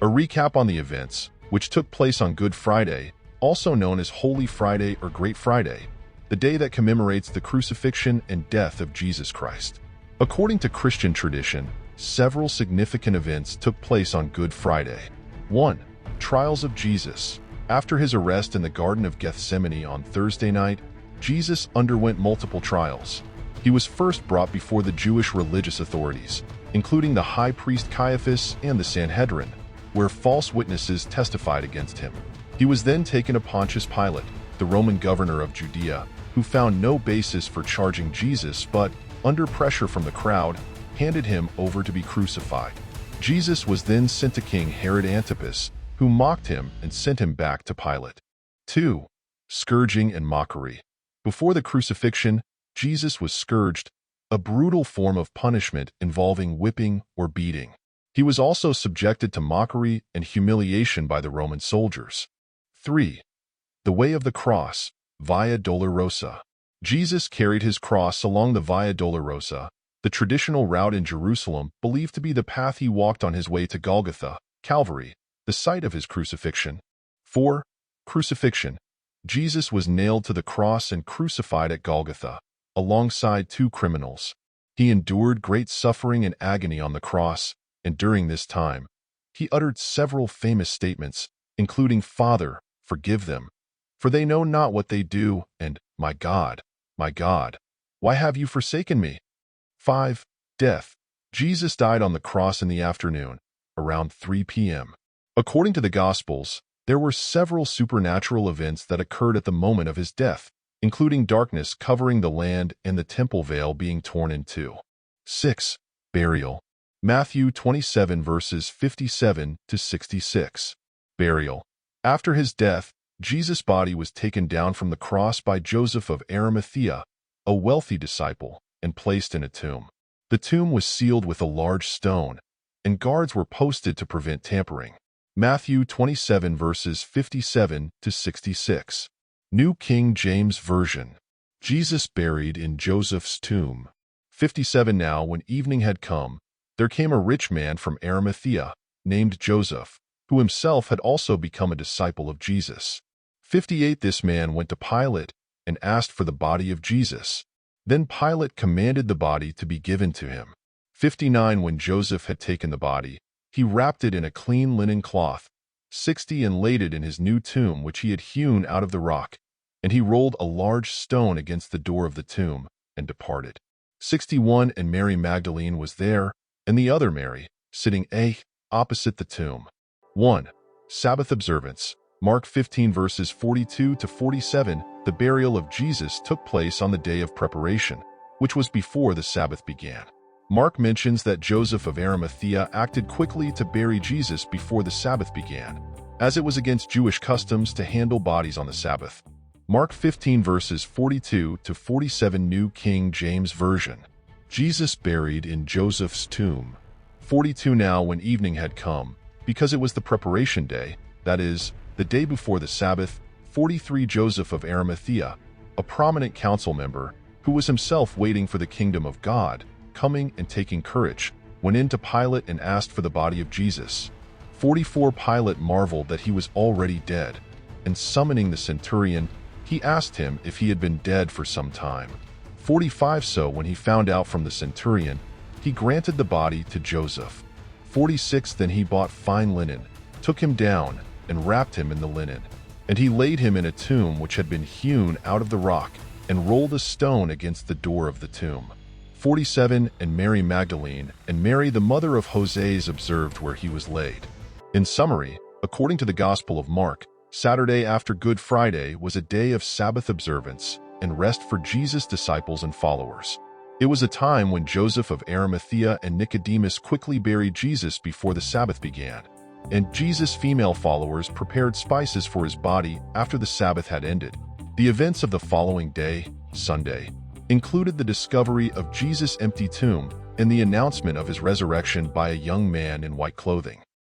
A recap on the events, which took place on Good Friday, also known as Holy Friday or Great Friday, the day that commemorates the crucifixion and death of Jesus Christ. According to Christian tradition, several significant events took place on Good Friday. 1. Trials of Jesus. After his arrest in the Garden of Gethsemane on Thursday night, Jesus underwent multiple trials. He was first brought before the Jewish religious authorities, including the high priest Caiaphas and the Sanhedrin, where false witnesses testified against him. He was then taken to Pontius Pilate, the Roman governor of Judea, who found no basis for charging Jesus but, under pressure from the crowd, handed him over to be crucified. Jesus was then sent to King Herod Antipas, who mocked him and sent him back to Pilate. 2. Scourging and mockery. Before the crucifixion, Jesus was scourged, a brutal form of punishment involving whipping or beating. He was also subjected to mockery and humiliation by the Roman soldiers. 3. The Way of the Cross, Via Dolorosa. Jesus carried his cross along the Via Dolorosa, the traditional route in Jerusalem believed to be the path he walked on his way to Golgotha, Calvary, the site of his crucifixion. 4. Crucifixion. Jesus was nailed to the cross and crucified at Golgotha, alongside two criminals. He endured great suffering and agony on the cross, and during this time, he uttered several famous statements, including, "Father, forgive them, for they know not what they do," and my God, why have you forsaken me?" 5. Death. Jesus died on the cross in the afternoon, around 3 p.m. According to the Gospels, there were several supernatural events that occurred at the moment of his death, including darkness covering the land and the temple veil being torn in two. 6. Burial. Matthew 27 verses 57 to 66. Burial. After his death, Jesus' body was taken down from the cross by Joseph of Arimathea, a wealthy disciple, and placed in a tomb. The tomb was sealed with a large stone, and guards were posted to prevent tampering. Matthew 27 verses 57 to 66. New King James Version. Jesus buried in Joseph's tomb. 57 Now when evening had come, there came a rich man from Arimathea, named Joseph, who himself had also become a disciple of Jesus. 58 This man went to Pilate and asked for the body of Jesus. Then Pilate commanded the body to be given to him. 59 When Joseph had taken the body, he wrapped it in a clean linen cloth. 60 And laid it in his new tomb which he had hewn out of the rock, and he rolled a large stone against the door of the tomb, and departed. 61 And Mary Magdalene was there, and the other Mary, sitting opposite the tomb. 1. Sabbath observance. Mark 15 verses 42 to 47. The burial of Jesus took place on the day of preparation, which was before the Sabbath began. Mark mentions that Joseph of Arimathea acted quickly to bury Jesus before the Sabbath began, as it was against Jewish customs to handle bodies on the Sabbath. Mark 15 verses 42 to 47. New King James Version. Jesus buried in Joseph's tomb. 42 Now when evening had come, because it was the preparation day, that is, the day before the Sabbath, 43 Joseph of Arimathea, a prominent council member, who was himself waiting for the kingdom of God, coming and taking courage, went in to Pilate and asked for the body of Jesus. 44 Pilate marveled that he was already dead, and summoning the centurion, he asked him if he had been dead for some time. 45 So when he found out from the centurion, he granted the body to Joseph. 46 Then he bought fine linen, took him down, and wrapped him in the linen. And he laid him in a tomb which had been hewn out of the rock, and rolled a stone against the door of the tomb. 47 And Mary Magdalene and Mary the mother of Joses observed where he was laid. In summary, according to the Gospel of Mark, Saturday after Good Friday was a day of Sabbath observance and rest for Jesus' disciples and followers. It was a time when Joseph of Arimathea and Nicodemus quickly buried Jesus before the Sabbath began, and Jesus' female followers prepared spices for his body after the Sabbath had ended. The events of the following day, Sunday, included the discovery of Jesus' empty tomb and the announcement of his resurrection by a young man in white clothing.